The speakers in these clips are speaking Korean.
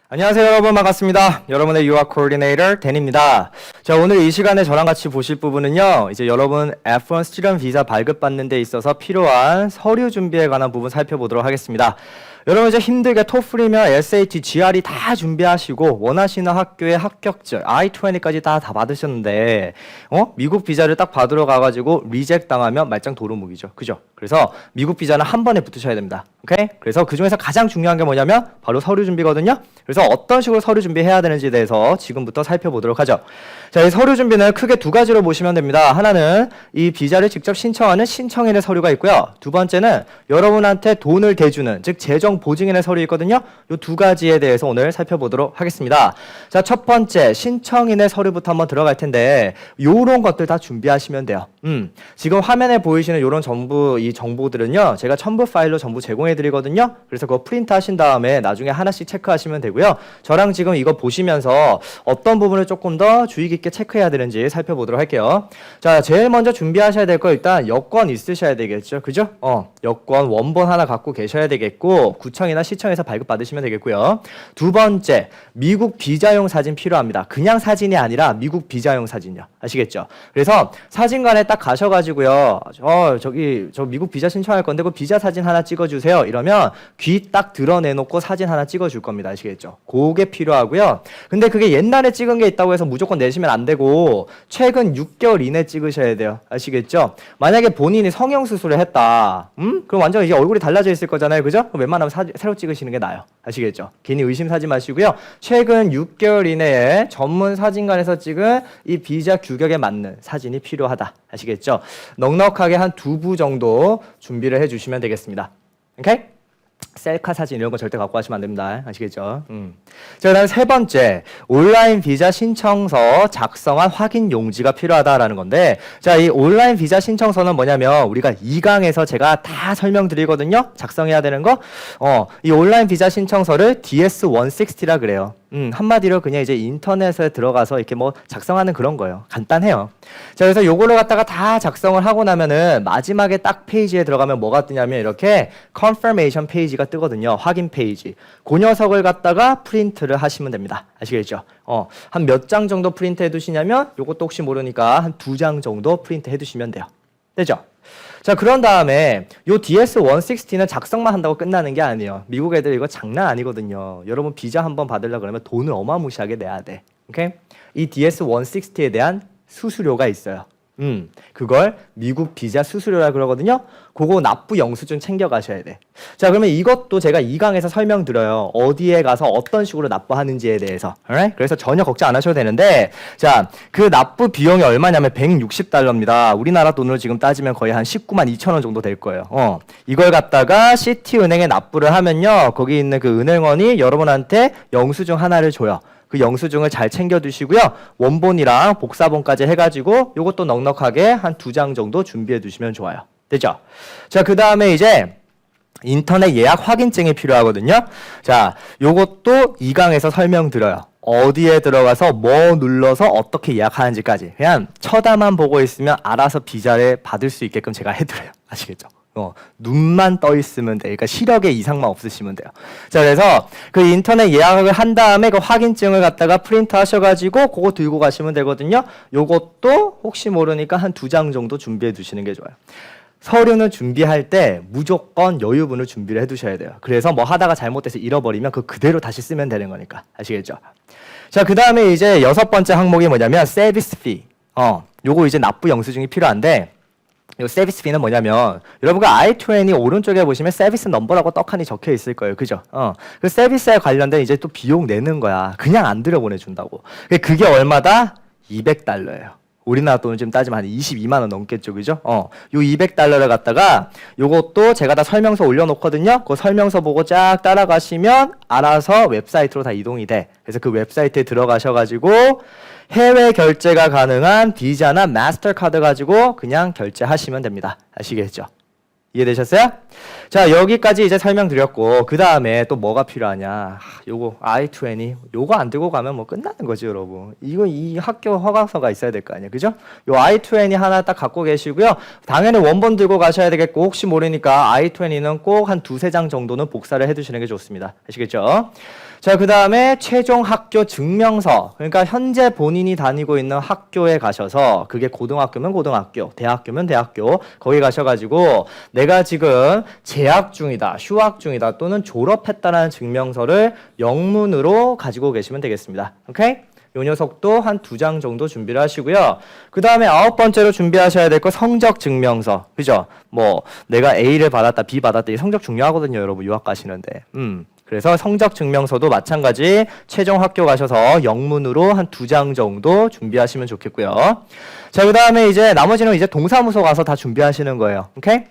안녕하세요 여러분, 반갑습니다. 여러분의 유학 코디네이터 댄입니다. 자, 오늘 이 시간에 저랑 같이 보실 부분은요, 이제 여러분 F1 스튜던트 비자 발급받는 데 있어서 필요한 서류 준비에 관한 부분 살펴보도록 하겠습니다. 여러분 이제 힘들게 토플이며 SAT, GRE 다 준비하시고 원하시는 학교의 합격증, I-20까지 다 받으셨는데 미국 비자를 딱 받으러 가가지고 리젝 당하면 말짱 도루묵이죠. 그죠? 그래서 미국 비자는 한 번에 붙으셔야 됩니다. 오케이? 그래서 그 중에서 가장 중요한 게 뭐냐면 바로 서류 준비거든요. 그래서 어떤 식으로 서류 준비해야 되는지에 대해서 지금부터 살펴보도록 하죠. 자, 이 서류 준비는 크게 두 가지로 보시면 됩니다. 하나는 이 비자를 직접 신청하는 신청인의 서류가 있고요. 두 번째는 여러분한테 돈을 대주는, 즉 재정 보증인의 서류 있거든요. 이 두 가지에 대해서 오늘 살펴보도록 하겠습니다. 자, 첫 번째 신청인의 서류부터 한번 들어갈 텐데 요런 것들 다 준비하시면 돼요. 지금 화면에 보이시는 요런 이 정보들은요, 제가 첨부 파일로 전부 제공해 드리거든요. 그래서 그거 프린트 하신 다음에 나중에 하나씩 체크하시면 되고요. 저랑 지금 이거 보시면서 어떤 부분을 조금 더 주의 깊게 체크해야 되는지 살펴보도록 할게요. 자, 제일 먼저 준비하셔야 될 거 일단 여권 있으셔야 되겠죠. 그죠? 여권 원본 하나 갖고 계셔야 되겠고 구청이나 시청에서 발급받으시면 되겠고요. 두 번째, 미국 비자용 사진 필요합니다. 그냥 사진이 아니라 미국 비자용 사진이요. 아시겠죠? 그래서 사진관에 딱 가셔가지고요. 저 미국 비자 신청할 건데 그 비자 사진 하나 찍어주세요. 이러면 귀 딱 드러내놓고 사진 하나 찍어줄 겁니다. 아시겠죠? 그게 필요하고요. 근데 그게 옛날에 찍은 게 있다고 해서 무조건 내시면 안 되고 최근 6개월 이내 찍으셔야 돼요. 아시겠죠? 만약에 본인이 성형수술을 했다. 그럼 완전 이제 얼굴이 달라져 있을 거잖아요. 그죠? 웬만하면 새로 찍으시는 게 나아요. 아시겠죠? 괜히 의심사지 마시고요. 최근 6개월 이내에 전문 사진관에서 찍은 이 비자 규격에 맞는 사진이 필요하다. 아시겠죠? 넉넉하게 한 2부 정도 준비를 해주시면 되겠습니다. 오케이? 셀카 사진 이런 거 절대 갖고 가시면 안 됩니다. 아시겠죠? 자, 그다음 세 번째, 온라인 비자 신청서 작성한 확인 용지가 필요하다라는 건데, 자, 이 온라인 비자 신청서는 뭐냐면 우리가 2강에서 제가 다 설명드리거든요. 작성해야 되는 거. 이 온라인 비자 신청서를 DS-160라 그래요. 한마디로 그냥 이제 인터넷에 들어가서 이렇게 뭐 작성하는 그런 거예요. 간단해요. 자, 그래서 요거를 갖다가 다 작성을 하고 나면은 마지막에 딱 페이지에 들어가면 뭐가 뜨냐면 이렇게 confirmation 페이지가 뜨거든요. 확인 페이지. 그 녀석을 갖다가 프린트를 하시면 됩니다. 아시겠죠? 한 몇 장 정도 프린트 해 두시냐면 요것도 혹시 모르니까 한 2장 정도 프린트 해 두시면 돼요. 되죠? 자, 그런 다음에 요 DS-160는 작성만 한다고 끝나는 게 아니에요. 미국 애들 이거 장난 아니거든요. 여러분 비자 한번 받으려고 그러면 돈을 어마무시하게 내야 돼. 오케이? 이 DS-160에 대한 수수료가 있어요. 그걸 미국 비자 수수료라 그러거든요. 그거 납부 영수증 챙겨 가셔야 돼. 자, 그러면 이것도 제가 2강에서 설명드려요. 어디에 가서 어떤 식으로 납부하는지에 대해서. alright? 그래서 전혀 걱정 안 하셔도 되는데, 자, 그 납부 비용이 얼마냐면 $160입니다. 우리나라 돈으로 지금 따지면 거의 한 19만 2천 원 정도 될 거예요. 이걸 갖다가 시티은행에 납부를 하면요, 거기 있는 그 은행원이 여러분한테 영수증 하나를 줘요. 그 영수증을 잘 챙겨두시고요. 원본이랑 복사본까지 해가지고 요것도 넉넉하게 한 2장 정도 준비해 두시면 좋아요. 되죠? 자, 그 다음에 이제 인터넷 예약 확인증이 필요하거든요. 자, 요것도 2강에서 설명드려요. 어디에 들어가서 뭐 눌러서 어떻게 예약하는지까지. 그냥 쳐다만 보고 있으면 알아서 비자를 받을 수 있게끔 제가 해드려요. 아시겠죠? 눈만 떠 있으면 돼. 그러니까 시력에 이상만 없으시면 돼요. 자, 그래서 그 인터넷 예약을 한 다음에 그 확인증을 갖다가 프린트 하셔가지고 그거 들고 가시면 되거든요. 요것도 혹시 모르니까 한 2장 정도 준비해 두시는 게 좋아요. 서류는 준비할 때 무조건 여유분을 준비를 해 두셔야 돼요. 그래서 뭐 하다가 잘못돼서 잃어버리면 그대로 다시 쓰면 되는 거니까. 아시겠죠? 자, 그 다음에 이제 6번째 항목이 뭐냐면 서비스 피. 요거 이제 납부 영수증이 필요한데, 이 서비스 피는 뭐냐면 여러분가 I-20 오른쪽에 보시면 서비스 넘버라고 떡하니 적혀 있을 거예요. 그죠? 그 서비스에 관련된 이제 또 비용 내는 거야. 그냥 안 들여보내준다고. 그게 얼마다? $200예요. 우리나라 돈을 지금 따지면 한 22만 원 넘겠죠. 그죠? 요 $200를 갖다가 요것도 제가 다 설명서 올려놓거든요. 그 설명서 보고 쫙 따라가시면 알아서 웹사이트로 다 이동이 돼. 그래서 그 웹사이트에 들어가셔가지고 해외 결제가 가능한 비자나 마스터카드 가지고 그냥 결제하시면 됩니다. 아시겠죠? 이해되셨어요? 자, 여기까지 이제 설명드렸고, 그 다음에 또 뭐가 필요하냐. 요거 I-20 요거 안 들고 가면 뭐 끝나는 거지, 여러분. 이 학교 허가서가 있어야 될 거 아니에요. 그죠? 요 I-20 하나 딱 갖고 계시고요. 당연히 원본 들고 가셔야 되겠고, 혹시 모르니까 I-20는 꼭 한 2-3장 정도는 복사를 해두시는 게 좋습니다. 아시겠죠? 자, 그 다음에 최종 학교 증명서. 그러니까 현재 본인이 다니고 있는 학교에 가셔서 그게 고등학교면 고등학교, 대학교면 대학교 거기 가셔가지고 내가 지금 재학 중이다, 휴학 중이다 또는 졸업했다는 증명서를 영문으로 가지고 계시면 되겠습니다. 오케이? 요 녀석도 한 2장 정도 준비를 하시고요. 그 다음에 9번째로 준비하셔야 될 거 성적 증명서. 그죠? 뭐 내가 A를 받았다, B 받았다. 이 성적 중요하거든요, 여러분 유학 가시는데. 그래서 성적 증명서도 마찬가지 최종 학교 가셔서 영문으로 한 2장 정도 준비하시면 좋겠고요. 자, 그 다음에 이제 나머지는 이제 동사무소 가서 다 준비하시는 거예요. 오케이?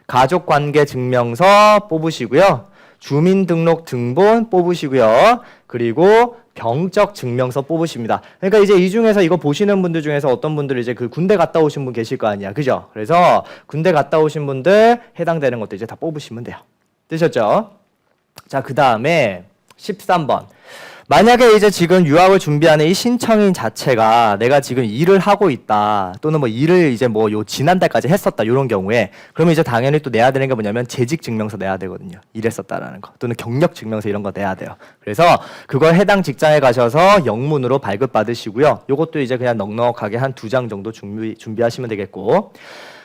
가족관계 증명서 뽑으시고요. 주민등록 등본 뽑으시고요. 그리고 병적 증명서 뽑으십니다. 그러니까 이제 이 중에서 이거 보시는 분들 중에서 어떤 분들 이제 그 군대 갔다 오신 분 계실 거 아니야. 그죠? 그래서 군대 갔다 오신 분들 해당되는 것도 이제 다 뽑으시면 돼요. 되셨죠? 자, 그 다음에 13번. 만약에 이제 지금 유학을 준비하는 이 신청인 자체가 내가 지금 일을 하고 있다 또는 뭐 일을 이제 뭐 요 지난달까지 했었다 이런 경우에 그러면 이제 당연히 또 내야 되는 게 뭐냐면 재직 증명서 내야 되거든요. 일했었다라는 거 또는 경력 증명서 이런 거 내야 돼요. 그래서 그걸 해당 직장에 가셔서 영문으로 발급 받으시고요. 요것도 이제 그냥 넉넉하게 한 2장 정도 준비하시면 되겠고,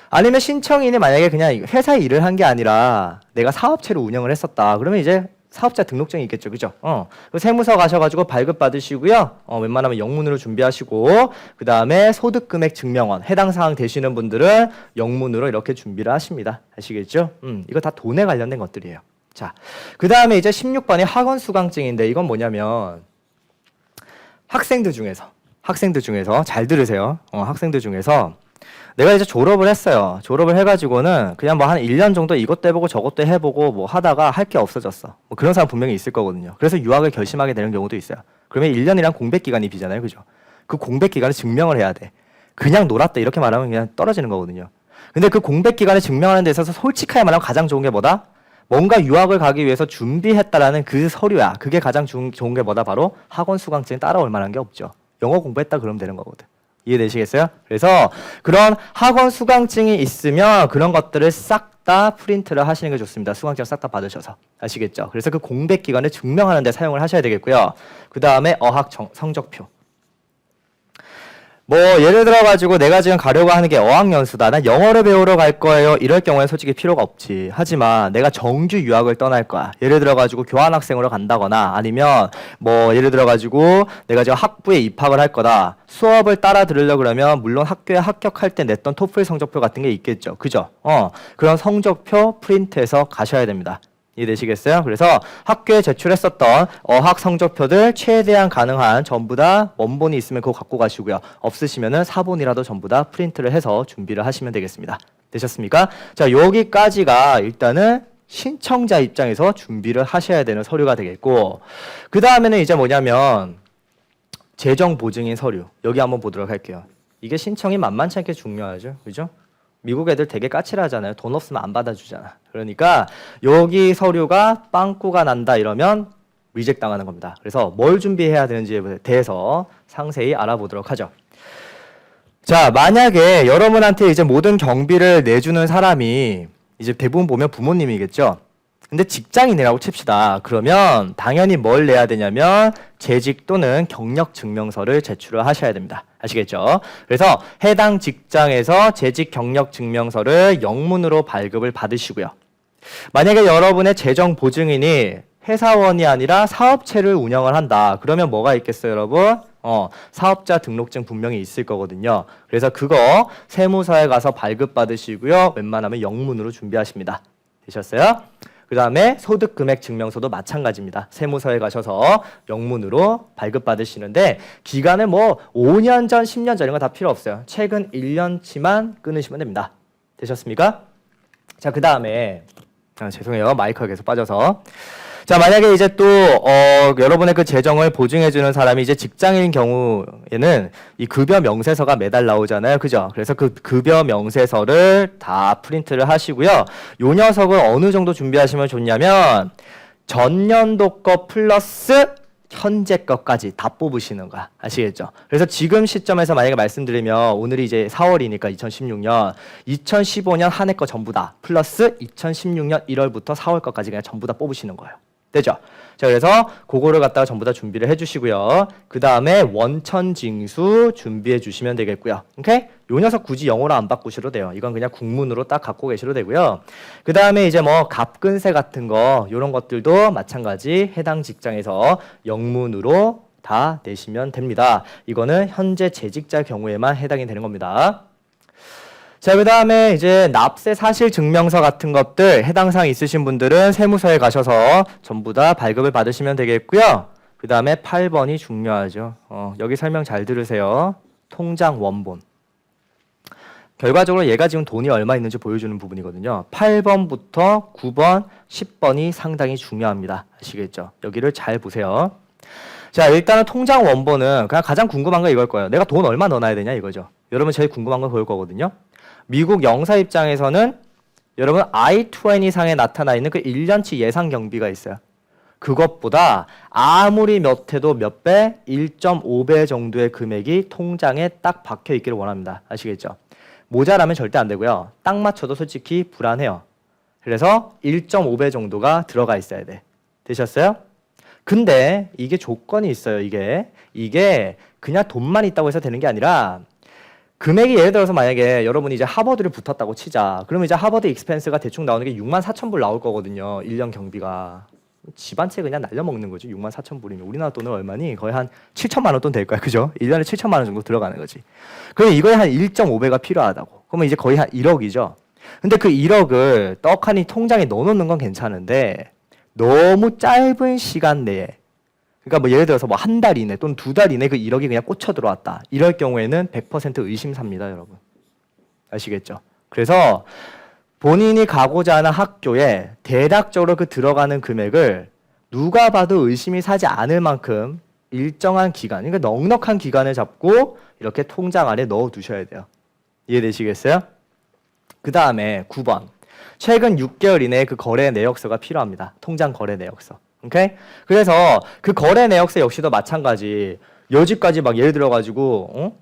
아니면 신청인이 만약에 그냥 회사에 일을 한 게 아니라 내가 사업체를 운영을 했었다 그러면 이제 사업자 등록증이 있겠죠. 그죠? 그 세무서 가셔가지고 발급 받으시고요. 웬만하면 영문으로 준비하시고, 그 다음에 소득금액 증명원, 해당 사항 되시는 분들은 영문으로 이렇게 준비를 하십니다. 아시겠죠? 이거 다 돈에 관련된 것들이에요. 자, 그 다음에 이제 16번이 학원 수강증인데 이건 뭐냐면 학생들 중에서 잘 들으세요. 학생들 중에서 내가 이제 졸업을 했어요. 졸업을 해가지고는 그냥 뭐 한 1년 정도 이것도 해보고 저것도 해보고 뭐 하다가 할 게 없어졌어. 뭐 그런 사람 분명히 있을 거거든요. 그래서 유학을 결심하게 되는 경우도 있어요. 그러면 1년이란 공백기간이 비잖아요. 그죠? 그 공백기간을 증명을 해야 돼. 그냥 놀았다 이렇게 말하면 그냥 떨어지는 거거든요. 근데 그 공백기간을 증명하는 데 있어서 솔직하게 말하면 가장 좋은 게 뭐다? 뭔가 유학을 가기 위해서 준비했다라는 그 서류야. 그게 가장 좋은 게 뭐다? 바로 학원 수강증 따라올 만한 게 없죠. 영어 공부했다 그러면 되는 거거든. 이해되시겠어요? 그래서 그런 학원 수강증이 있으면 그런 것들을 싹 다 프린트를 하시는 게 좋습니다. 수강증 싹 다 받으셔서. 아시겠죠? 그래서 그 공백 기간을 증명하는 데 사용을 하셔야 되겠고요. 그 다음에 어학 성적표. 뭐 예를 들어가지고 내가 지금 가려고 하는 게 어학연수다. 난 영어를 배우러 갈 거예요. 이럴 경우에 솔직히 필요가 없지. 하지만 내가 정규 유학을 떠날 거야. 예를 들어가지고 교환학생으로 간다거나 아니면 뭐 예를 들어가지고 내가 지금 학부에 입학을 할 거다. 수업을 따라 들으려고 그러면 물론 학교에 합격할 때 냈던 토플 성적표 같은 게 있겠죠. 그죠? 그런 성적표 프린트해서 가셔야 됩니다. 이해되시겠어요? 그래서 학교에 제출했었던 어학 성적표들 최대한 가능한 전부 다 원본이 있으면 그거 갖고 가시고요. 없으시면은 사본이라도 전부 다 프린트를 해서 준비를 하시면 되겠습니다. 되셨습니까? 자, 여기까지가 일단은 신청자 입장에서 준비를 하셔야 되는 서류가 되겠고, 그 다음에는 이제 뭐냐면 재정 보증인 서류. 여기 한번 보도록 할게요. 이게 신청이 만만치 않게 중요하죠. 그죠? 미국 애들 되게 까칠하잖아요. 돈 없으면 안 받아주잖아. 그러니까 여기 서류가 빵꾸가 난다 이러면 리젝 당하는 겁니다. 그래서 뭘 준비해야 되는지에 대해서 상세히 알아보도록 하죠. 자, 만약에 여러분한테 이제 모든 경비를 내주는 사람이 이제 대부분 보면 부모님이겠죠. 근데 직장인이라고 칩시다. 그러면 당연히 뭘 내야 되냐면 재직 또는 경력 증명서를 제출을 하셔야 됩니다. 아시겠죠? 그래서 해당 직장에서 재직 경력 증명서를 영문으로 발급을 받으시고요. 만약에 여러분의 재정 보증인이 회사원이 아니라 사업체를 운영을 한다. 그러면 뭐가 있겠어요, 여러분? 사업자 등록증 분명히 있을 거거든요. 그래서 그거 세무서에 가서 발급 받으시고요. 웬만하면 영문으로 준비하십니다. 되셨어요? 그 다음에 소득금액 증명서도 마찬가지입니다. 세무서에 가셔서 영문으로 발급받으시는데 기간은 뭐 5년 전, 10년 전 이런 거 다 필요 없어요. 최근 1년치만 끊으시면 됩니다. 되셨습니까? 자, 그 다음에 죄송해요. 마이크가 계속 빠져서. 자, 만약에 이제 또 여러분의 그 재정을 보증해주는 사람이 이제 직장인 경우에는 이 급여 명세서가 매달 나오잖아요. 그죠? 그래서 그 급여 명세서를 다 프린트를 하시고요. 요 녀석을 어느 정도 준비하시면 좋냐면 전년도 거 플러스 현재 것까지 다 뽑으시는 거야. 아시겠죠? 그래서 지금 시점에서 만약에 말씀드리면 오늘이 이제 4월이니까 2016년, 2015년 한 해 거 전부 다 플러스 2016년 1월부터 4월 거까지 그냥 전부 다 뽑으시는 거예요. 되죠? 자, 그래서 그거를 갖다가 전부 다 준비를 해주시고요. 그 다음에 원천징수 준비해 주시면 되겠고요. 오케이? 요 녀석 굳이 영어로 안 바꾸셔도 돼요. 이건 그냥 국문으로 딱 갖고 계셔도 되고요. 그 다음에 이제 뭐 갑근세 같은 거 이런 것들도 마찬가지 해당 직장에서 영문으로 다 내시면 됩니다. 이거는 현재 재직자 경우에만 해당이 되는 겁니다. 자, 그 다음에 이제 납세 사실 증명서 같은 것들 해당 사항 있으신 분들은 세무서에 가셔서 전부 다 발급을 받으시면 되겠고요. 그 다음에 8번이 중요하죠. 여기 설명 잘 들으세요. 통장 원본. 결과적으로 얘가 지금 돈이 얼마 있는지 보여주는 부분이거든요. 8번부터 9번, 10번이 상당히 중요합니다. 아시겠죠? 여기를 잘 보세요. 자, 일단은 통장 원본은 그냥 가장 궁금한 거 이걸 거예요. 내가 돈 얼마 넣어놔야 되냐 이거죠. 여러분 제일 궁금한 거 볼 거거든요. 미국 영사 입장에서는 여러분 I-20 상에 나타나 있는 그 1년치 예상 경비가 있어요. 그것보다 아무리 몇 해도 몇 배, 1.5배 정도의 금액이 통장에 딱 박혀 있기를 원합니다. 아시겠죠? 모자라면 절대 안 되고요. 딱 맞춰도 솔직히 불안해요. 그래서 1.5배 정도가 들어가 있어야 돼. 되셨어요? 근데 이게 조건이 있어요. 이게 그냥 돈만 있다고 해서 되는 게 아니라 금액이 예를 들어서 만약에 여러분이 이제 하버드를 붙었다고 치자. 그러면 이제 하버드 익스펜스가 대충 나오는 게 64,000불 나올 거거든요. 1년 경비가. 집안채 그냥 날려먹는 거지. 64,000불이면 우리나라 돈은 얼마니? 거의 한 7천만 원 돈 될 거야. 그죠? 1년에 7천만 원 정도 들어가는 거지. 그럼 이거에 한 1.5배가 필요하다고. 그러면 이제 거의 한 1억이죠. 근데 그 1억을 떡하니 통장에 넣어놓는 건 괜찮은데 너무 짧은 시간 내에 그러니까 뭐 예를 들어서 뭐 한 달 이내 또는 2달 이내 그 1억이 그냥 꽂혀 들어왔다. 이럴 경우에는 100% 의심삽니다, 여러분. 아시겠죠? 그래서 본인이 가고자 하는 학교에 대략적으로 그 들어가는 금액을 누가 봐도 의심이 사지 않을 만큼 일정한 기간, 그러니까 넉넉한 기간을 잡고 이렇게 통장 안에 넣어 두셔야 돼요. 이해되시겠어요? 그 다음에 9번. 최근 6개월 이내에 그 거래 내역서가 필요합니다. 통장 거래 내역서. 오케이? 그래서 그 거래 내역서 역시도 마찬가지. 여지까지 막 예를 들어가지고,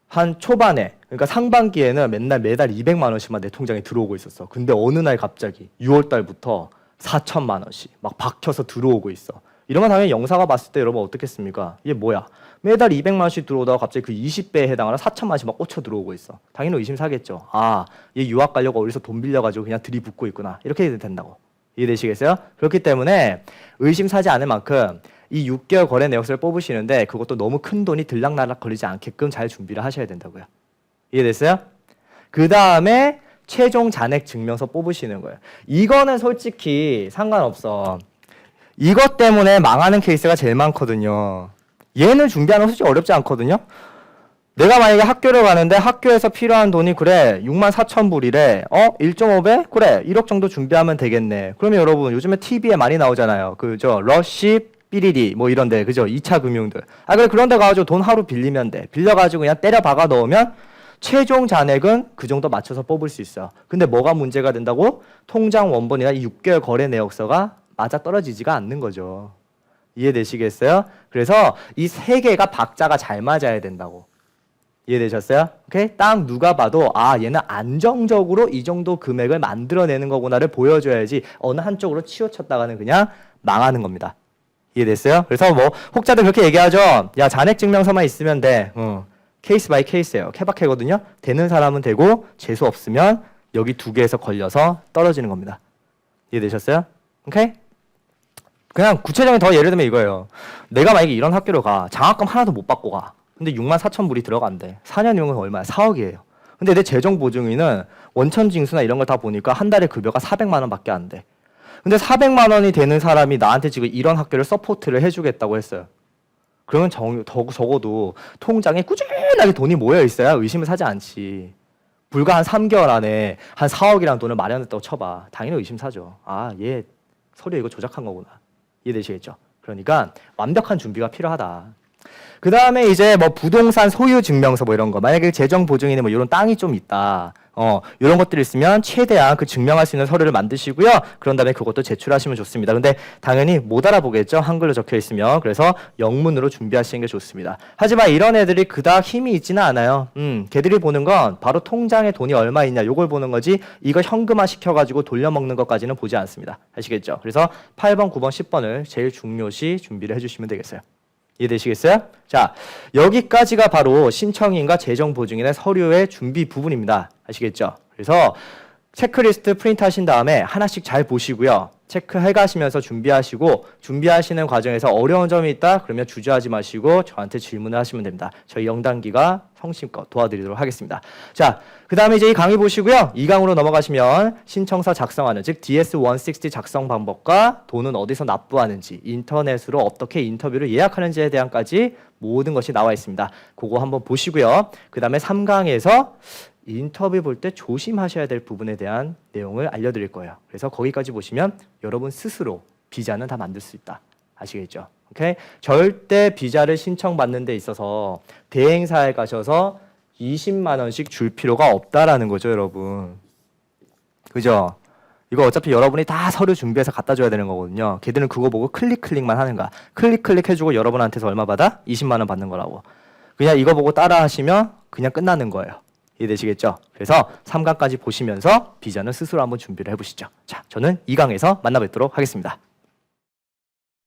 한 초반에, 그러니까 상반기에는 맨날 매달 200만 원씩만 내 통장에 들어오고 있었어. 근데 어느 날 갑자기 6월 달부터 4천만 원씩 막 박혀서 들어오고 있어. 이러면 당연히 영사가 봤을 때 여러분 어떻겠습니까? 이게 뭐야? 매달 200만 원씩 들어오다가 갑자기 그 20배에 해당하는 4천만 원씩 막 꽂혀 들어오고 있어. 당연히 의심 사겠죠. 아, 얘 유학 가려고 어디서 돈 빌려가지고 그냥 들이붓고 있구나. 이렇게 된다고. 이해되시겠어요? 그렇기 때문에 의심 사지 않을 만큼 이 6개월 거래 내역서를 뽑으시는데 그것도 너무 큰 돈이 들락날락 거리지 않게끔 잘 준비를 하셔야 된다고요. 이해됐어요? 그 다음에 최종 잔액 증명서 뽑으시는 거예요. 이거는 솔직히 상관없어. 이것 때문에 망하는 케이스가 제일 많거든요. 얘는 준비하는 거 솔직히 어렵지 않거든요. 내가 만약에 학교를 가는데 학교에서 필요한 돈이 그래 64,000불이래 1.5배? 그래 1억 정도 준비하면 되겠네. 그러면 여러분 요즘에 TV에 많이 나오잖아요. 그저 러쉬 삐리리 뭐 이런데 그죠? 2차 금융들. 아 그래 그런 데 가가지고 돈 하루 빌리면 돼. 빌려가지고 그냥 때려 박아 넣으면 최종 잔액은 그 정도 맞춰서 뽑을 수 있어. 근데 뭐가 문제가 된다고? 통장 원본이나 이 6개월 거래 내역서가 맞아 떨어지지가 않는 거죠. 이해되시겠어요? 그래서 이 세 개가 박자가 잘 맞아야 된다고. 이해되셨어요? 오케이? 딱 누가 봐도 아 얘는 안정적으로 이 정도 금액을 만들어내는 거구나를 보여줘야지 어느 한쪽으로 치우쳤다가는 그냥 망하는 겁니다. 이해됐어요? 그래서 뭐 혹자들 그렇게 얘기하죠. 야 잔액증명서만 있으면 돼. 케이스 바이 케이스예요. 케바케거든요. 되는 사람은 되고 재수 없으면 여기 두 개에서 걸려서 떨어지는 겁니다. 이해되셨어요? 오케이? 그냥 구체적인 더 예를 들면 이거예요. 내가 만약에 이런 학교로 가. 장학금 하나도 못 받고 가. 근데 64,000불이 들어간대. 4년이면 얼마야? 4억이에요. 근데 내 재정보증인은 원천징수나 이런 걸 다 보니까 한 달에 급여가 400만 원밖에 안 돼. 근데 400만 원이 되는 사람이 나한테 지금 이런 학교를 서포트를 해주겠다고 했어요. 그러면 적어도 통장에 꾸준하게 돈이 모여 있어야 의심을 사지 않지. 불과 한 3개월 안에 한 4억이라는 돈을 마련했다고 쳐봐. 당연히 의심 사죠. 아, 얘 서류 이거 조작한 거구나. 이해되시겠죠? 그러니까 완벽한 준비가 필요하다. 그 다음에 이제 뭐 부동산 소유 증명서 뭐 이런 거. 만약에 재정 보증인에 뭐 이런 땅이 좀 있다. 이런 것들이 있으면 최대한 그 증명할 수 있는 서류를 만드시고요. 그런 다음에 그것도 제출하시면 좋습니다. 근데 당연히 못 알아보겠죠. 한글로 적혀 있으면. 그래서 영문으로 준비하시는 게 좋습니다. 하지만 이런 애들이 그닥 힘이 있지는 않아요. 걔들이 보는 건 바로 통장에 돈이 얼마 있냐 요걸 보는 거지 이거 현금화 시켜가지고 돌려먹는 것까지는 보지 않습니다. 아시겠죠? 그래서 8번, 9번, 10번을 제일 중요시 준비를 해주시면 되겠어요. 이해되시겠어요? 자, 여기까지가 바로 신청인과 재정보증인의 서류의 준비 부분입니다. 아시겠죠? 그래서 체크리스트 프린트 하신 다음에 하나씩 잘 보시고요. 체크해 가시면서 준비하시는 과정에서 어려운 점이 있다? 그러면 주저하지 마시고 저한테 질문을 하시면 됩니다. 저희 영단기가 성심껏 도와드리도록 하겠습니다. 자, 그 다음에 이제 이 강의 보시고요. 2강으로 넘어가시면 신청서 작성하는, 즉 DS-160 작성 방법과 돈은 어디서 납부하는지, 인터넷으로 어떻게 인터뷰를 예약하는지에 대한까지 모든 것이 나와 있습니다. 그거 한번 보시고요. 그 다음에 3강에서 인터뷰 볼 때 조심하셔야 될 부분에 대한 내용을 알려드릴 거예요. 그래서 거기까지 보시면 여러분 스스로 비자는 다 만들 수 있다. 아시겠죠? 오케이? 절대 비자를 신청받는 데 있어서 대행사에 가셔서 20만 원씩 줄 필요가 없다라는 거죠, 여러분. 그죠? 이거 어차피 여러분이 다 서류 준비해서 갖다 줘야 되는 거거든요. 걔들은 그거 보고 클릭만 하는 거야. 클릭 해주고 여러분한테서 얼마 받아? 20만 원 받는 거라고. 그냥 이거 보고 따라 하시면 그냥 끝나는 거예요. 이해되시겠죠? 그래서 3강까지 보시면서 비자는 스스로 한번 준비를 해보시죠. 자, 저는 2강에서 만나 뵙도록 하겠습니다.